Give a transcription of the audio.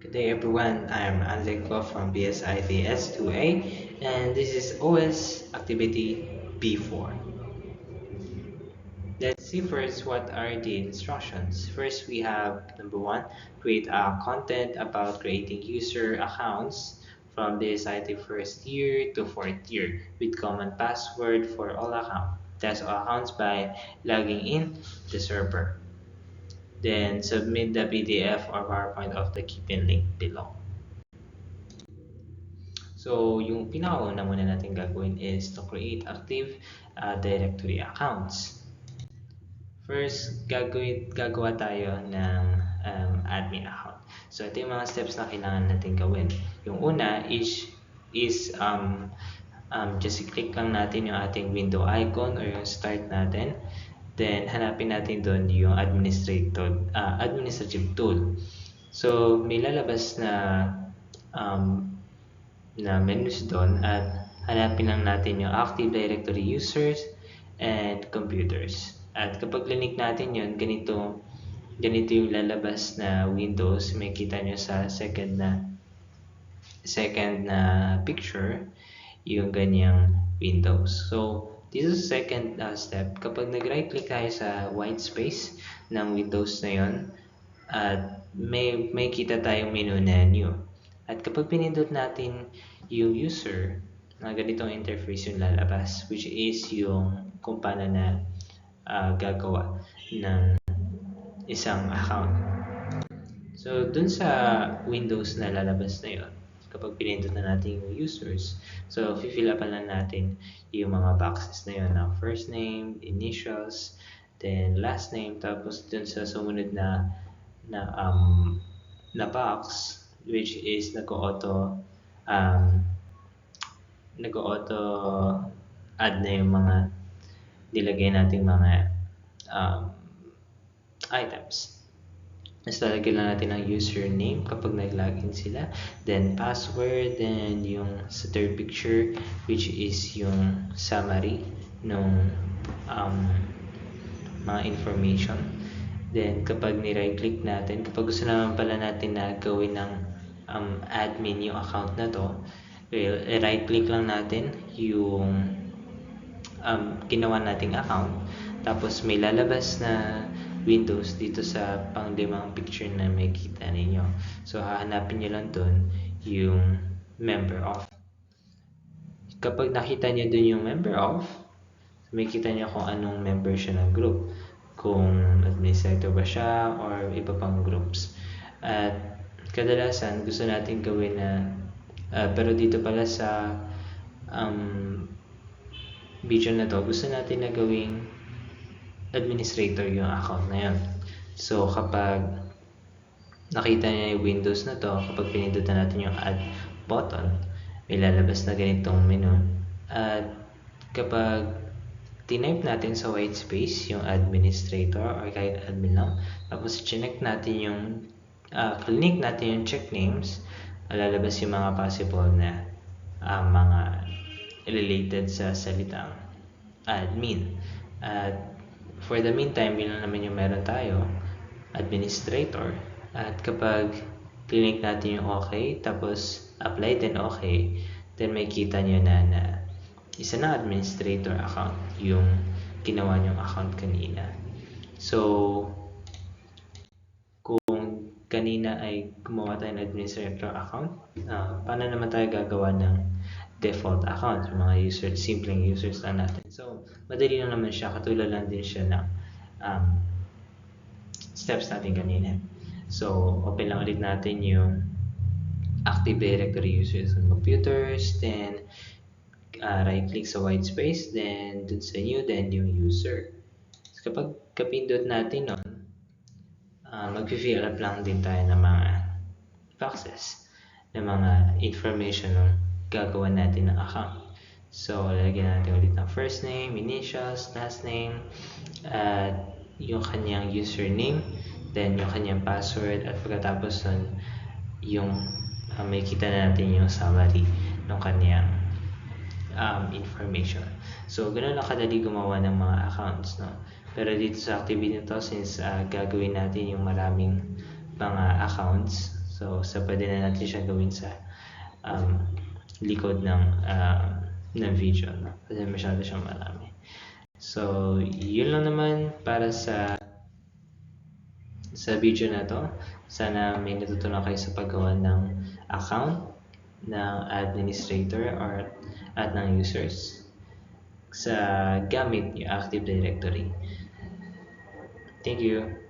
Good day everyone, I'm Anzeklo from BSITS 2A and this is OS activity B4. Let's see first what are the instructions. First we have number one, create a content about creating user accounts from BSIT first year to fourth year with common password for all accounts. Test all accounts by logging in the server. Then submit the PDF or PowerPoint of the given link below. So, yung pinakauna muna natin gagawin is to create active directory accounts. First, gagawa tayo ng admin account. So, ito yung mga steps na kailangan natin gawin. Yung una is just click lang natin yung ating window icon or yung start natin. Then, hanapin natin doon yung administrative tool. So, may lalabas na menus doon at hanapin lang natin yung Active Directory users and computers. At kapag clinic natin yun, ganito yung lalabas na windows. May kita nyo sa second na picture yung ganyang windows. So, this is the second step. Kapag nag-right click tayo sa white space ng windows na yun, at may kita tayong menu na new. At kapag pinindot natin yung user, ganitong interface yung lalabas, which is yung kung paano na gagawa ng isang account. So, dun sa Windows na lalabas na yun, kapag pinindot na natin yung users, so fill up lang natin yung mga boxes na yun, na first name, initials, then last name, tapos dun sa sumunod na box, which is nag-auto add na yung mga nilagay nating mga items. Mas lalagyan lang natin ang username kapag nag-login sila, then password, then yung sa third picture which is yung summary ng mga information. Then kapag ni-right click natin, kapag gusto naman pala natin na gawin ng admin yung account na to, right click lang natin yung ginawa nating account, tapos may lalabas na windows dito sa panglimang picture na may kita ninyo. So hahanapin nyo lang dun yung member of. Kapag nakita nyo dun yung member of, may kita nyo kung anong member siya ng group, kung administrator ba siya or iba pang groups. At kadalasan gusto natin gawin na pero dito pala sa video na to, gusto natin na gawing administrator yung account na yun. So kapag nakita niya yung windows na to, kapag pinindutan natin yung add button, may lalabas na ganitong menu. At kapag tinype natin sa white space yung administrator or kahit admin lang, tapos check natin yung clinic natin yung check names, lalabas yung mga possible na mga related sa salitang admin. At for the meantime, yun lang naman yung meron tayo, administrator. At kapag clinic natin yung okay, tapos apply din okay, then may kita nyo na isa na administrator account yung ginawa nyong account kanina. So, kung kanina ay gumawa tayo ng administrator account, paano naman tayo gagawa ng default account, yung mga simpleng users lang natin. So, madali lang naman siya, katulad lang din siya ng steps natin kanina. So, open lang ulit natin yung Active Directory users on computers, then right click sa white space, then dun sa new, then yung user. So, kapag kapindot natin nun, mag-fill up lang din tayo ng mga boxes, ng mga information ng gagawa natin ng account. So, lalagyan natin ulit ng first name, initials, last name, at yung kanyang username, then yung kanyang password, at pagkatapos nun, yung may kita na natin yung summary ng kanyang information. So, ganoon lang kadali gumawa ng mga accounts, no? Pero dito sa activity nito, since gagawin natin yung maraming mga accounts, So pwede na natin siya gawin sa likod ng video, no? Kasi masyado siyang marami. So, yun lang naman para sa video na to. Sana may natutunan kayo sa paggawa ng account ng administrator or at ng users sa gamit yung Active Directory. Thank you.